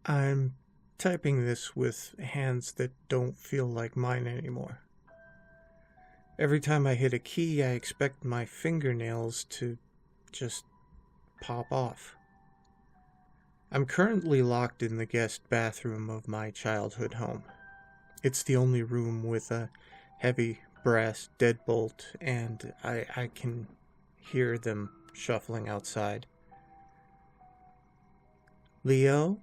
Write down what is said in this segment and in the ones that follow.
I'm typing this with hands that don't feel like mine anymore. Every time I hit a key, I expect my fingernails to just pop off. I'm currently locked in the guest bathroom of my childhood home. It's the only room with a heavy brass deadbolt, and I can hear them shuffling outside. Leo?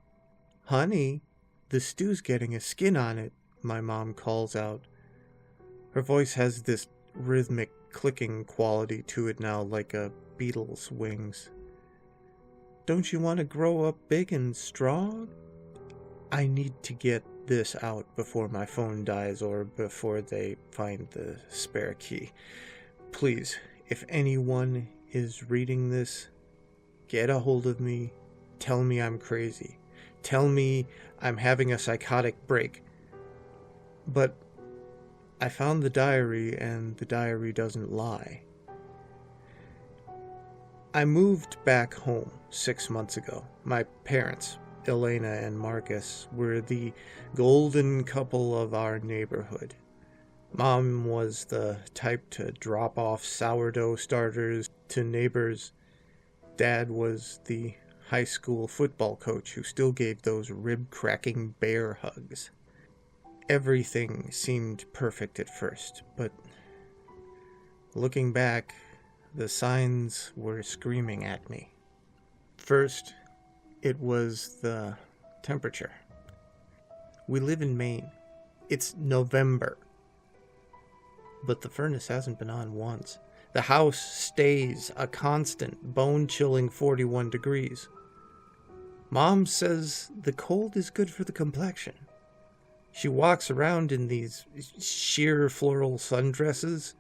Honey, the stew's getting a skin on it, my mom calls out. Her voice has this rhythmic clicking quality to it now, like a beetle's wings. Don't you want to grow up big and strong? I need to get this out before my phone dies or before they find the spare key. Please, if anyone is reading this, get a hold of me. Tell me I'm crazy. Tell me I'm having a psychotic break. But I found the diary, and the diary doesn't lie. I moved back home 6 months ago. My parents, Elena and Marcus, were the golden couple of our neighborhood. Mom was the type to drop off sourdough starters to neighbors. Dad was the high school football coach who still gave those rib-cracking bear hugs. Everything seemed perfect at first, but looking back, the signs were screaming at me. First, it was the temperature. We live in Maine. It's November, but the furnace hasn't been on once. The house stays a constant, bone-chilling 41 degrees. Mom says the cold is good for the complexion. She walks around in these sheer floral sundresses.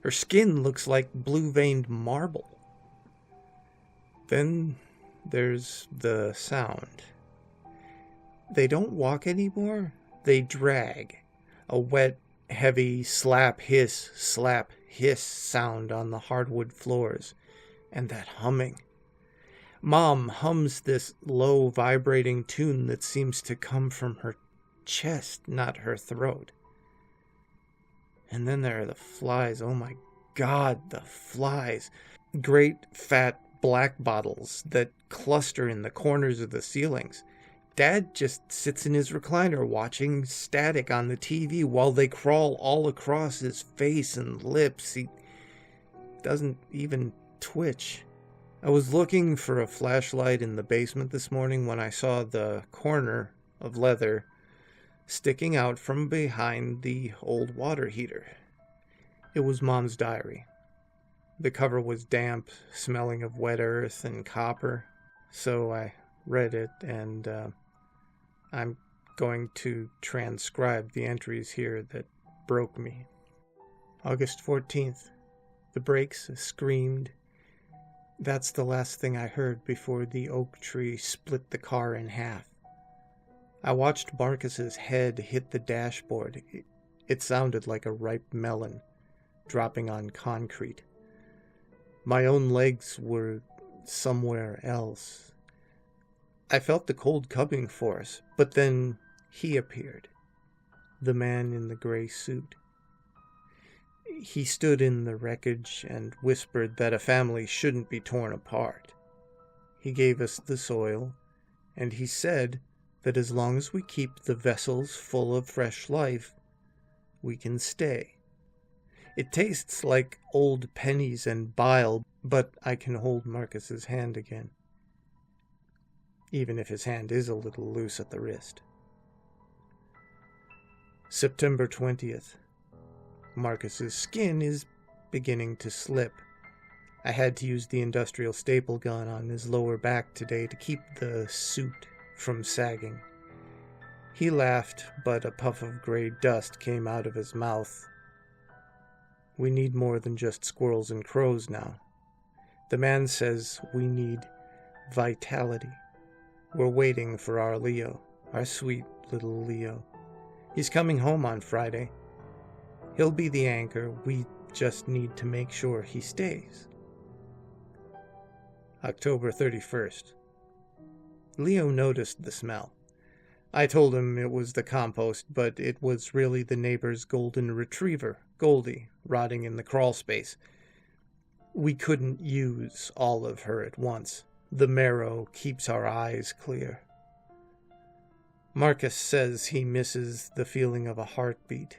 Her skin looks like blue-veined marble. Then there's the sound. They don't walk anymore. They drag. A wet, heavy slap, hiss sound on the hardwood floors. And that humming. Mom hums this low, vibrating tune that seems to come from her chest, not her throat. And then there are the flies. Oh my God, the flies. Great, fat, black bottles that cluster in the corners of the ceilings. Dad just sits in his recliner watching static on the TV while they crawl all across his face and lips. He doesn't even twitch. I was looking for a flashlight in the basement this morning when I saw the corner of leather sticking out from behind the old water heater. It was Mom's diary. The cover was damp, smelling of wet earth and copper, so I read it, and I'm going to transcribe the entries here that broke me. August 14th. The brakes screamed. That's the last thing I heard before the oak tree split the car in half. I watched Marcus's head hit the dashboard. It sounded like a ripe melon dropping on concrete. My own legs were somewhere else. I felt the cold coming for us, but then he appeared. The man in the gray suit. He stood in the wreckage and whispered that a family shouldn't be torn apart. He gave us the soil, and he said that as long as we keep the vessels full of fresh life, we can stay. It tastes like old pennies and bile, but I can hold Marcus's hand again, even if his hand is a little loose at the wrist. September 20th. Marcus's skin is beginning to slip. I had to use the industrial staple gun on his lower back today to keep the suit from sagging. He laughed, but a puff of gray dust came out of his mouth. We need more than just squirrels and crows now. The man says we need vitality. We're waiting for our Leo, our sweet little Leo. He's coming home on Friday. He'll be the anchor. We just need to make sure he stays. October 31st. Leo noticed the smell. I told him it was the compost, but it was really the neighbor's golden retriever, Goldie, rotting in the crawl space. We couldn't use all of her at once. The marrow keeps our eyes clear. Marcus says he misses the feeling of a heartbeat.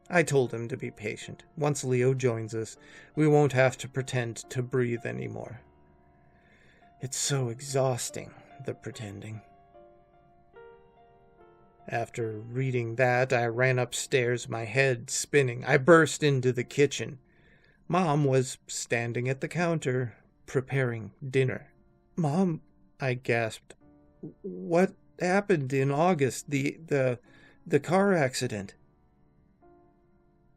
I told him to be patient. Once Leo joins us, we won't have to pretend to breathe anymore. It's so exhausting, the pretending. After reading that, I ran upstairs, my head spinning. I burst into the kitchen. Mom was standing at the counter, preparing dinner. "Mom," I gasped, "what happened in August? The car accident?"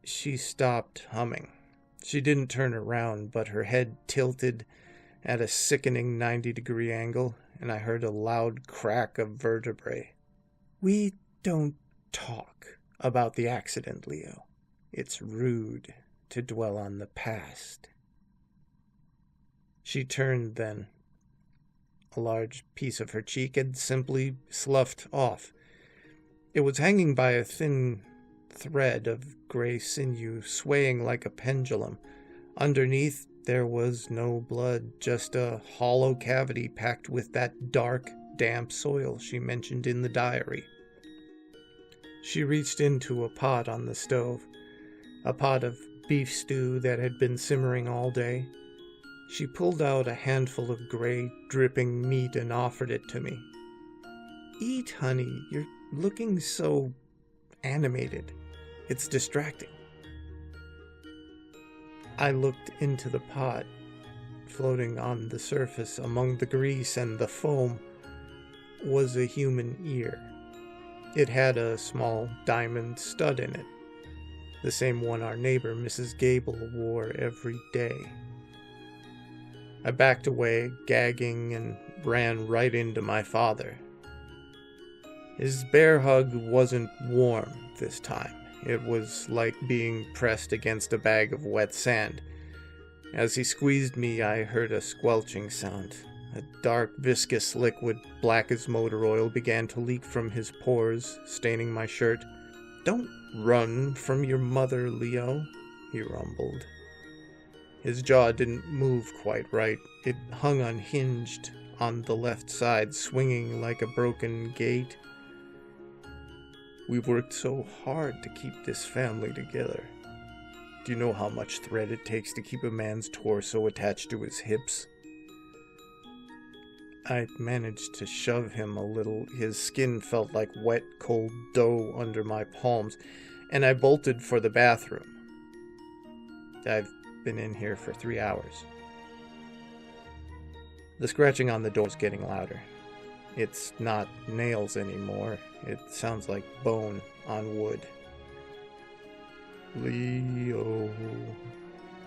She stopped humming. She didn't turn around, but her head tilted at a sickening 90-degree angle, and I heard a loud crack of vertebrae. "We don't talk about the accident, Leo. It's rude to dwell on the past." She turned then. A large piece of her cheek had simply sloughed off. It was hanging by a thin thread of gray sinew, swaying like a pendulum. Underneath, there was no blood, just a hollow cavity packed with that dark, damp soil she mentioned in the diary. She reached into a pot on the stove, a pot of beef stew that had been simmering all day. She pulled out a handful of gray, dripping meat and offered it to me. "Eat, honey. You're looking so animated. It's distracting." I looked into the pot. Floating on the surface among the grease and the foam was a human ear. It had a small diamond stud in it, the same one our neighbor Mrs. Gable wore every day. I backed away, gagging, and ran right into my father. His bear hug wasn't warm this time. It was like being pressed against a bag of wet sand. As he squeezed me, I heard a squelching sound. A dark, viscous liquid, black as motor oil, began to leak from his pores, staining my shirt. "Don't run from your mother, Leo," he rumbled. His jaw didn't move quite right. It hung unhinged on the left side, swinging like a broken gate. "We've worked so hard to keep this family together. Do you know how much thread it takes to keep a man's torso attached to his hips?" I managed to shove him a little. His skin felt like wet, cold dough under my palms, and I bolted for the bathroom. I've been in here for 3 hours. The scratching on the door is getting louder. It's not nails anymore. It sounds like bone on wood. "Leo."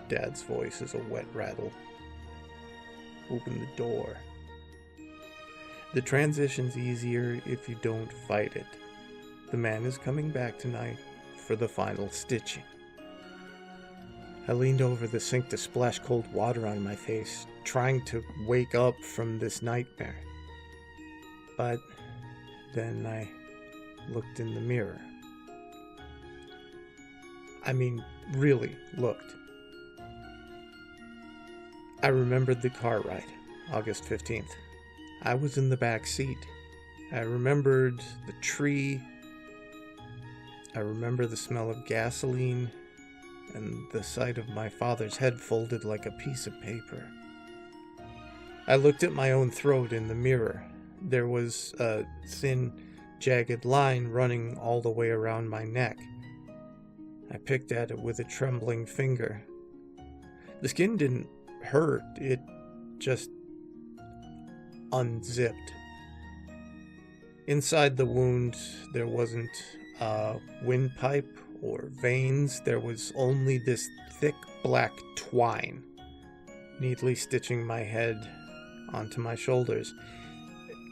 Dad's voice is a wet rattle. "Open the door." The transition's easier if you don't fight it. The man is coming back tonight for the final stitching. I leaned over the sink to splash cold water on my face, trying to wake up from this nightmare. But then I looked in the mirror. I mean, really looked. I remembered the car ride, August 15th. I was in the back seat. I remembered the tree. I remember the smell of gasoline and the sight of my father's head folded like a piece of paper. I looked at my own throat in the mirror. There was a thin, jagged line running all the way around my neck. I picked at it with a trembling finger. The skin didn't hurt, it just unzipped. Inside the wound, there wasn't a windpipe or veins. There was only this thick black twine, neatly stitching my head onto my shoulders.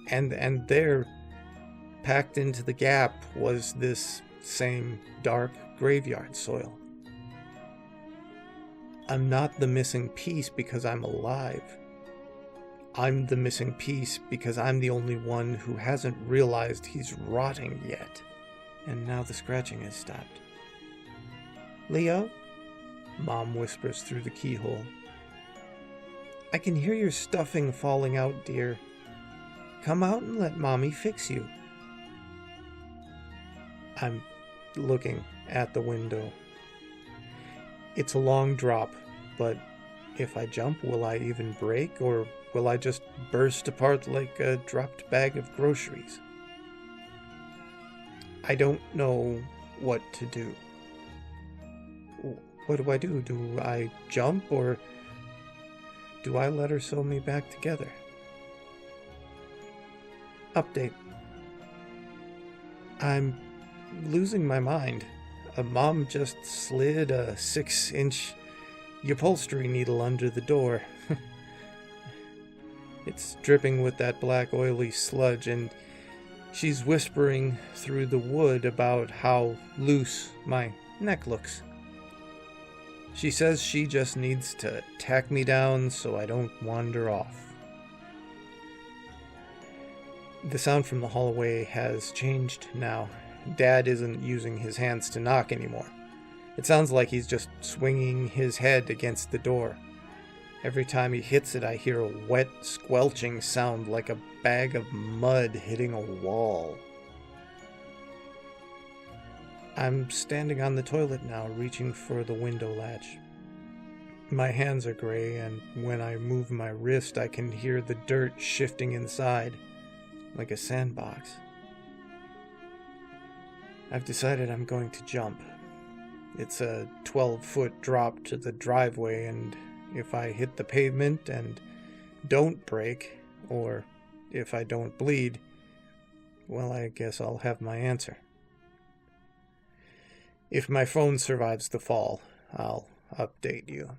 And there, packed into the gap, was this same dark graveyard soil. I'm not the missing piece because I'm alive. I'm the missing piece because I'm the only one who hasn't realized he's rotting yet. And now the scratching has stopped. Leo? Mom whispers through the keyhole. I can hear your stuffing falling out, dear. Come out and let Mommy fix you. I'm looking at the window. It's a long drop, but if I jump, will I even break, or will I just burst apart like a dropped bag of groceries? I don't know what to do. What do I do? Do I jump, or do I let her sew me back together? Update. I'm losing my mind. Mom just slid a 6-inch upholstery needle under the door. It's dripping with that black oily sludge, and she's whispering through the wood about how loose my neck looks. She says she just needs to tack me down so I don't wander off. The sound from the hallway has changed now. Dad isn't using his hands to knock anymore. It sounds like he's just swinging his head against the door. Every time he hits it, I hear a wet, squelching sound like a bag of mud hitting a wall. I'm standing on the toilet now, reaching for the window latch. My hands are gray, and when I move my wrist, I can hear the dirt shifting inside, like a sandbox. I've decided I'm going to jump. It's a 12-foot drop to the driveway, and if I hit the pavement and don't break, or if I don't bleed, well, I guess I'll have my answer. If my phone survives the fall, I'll update you.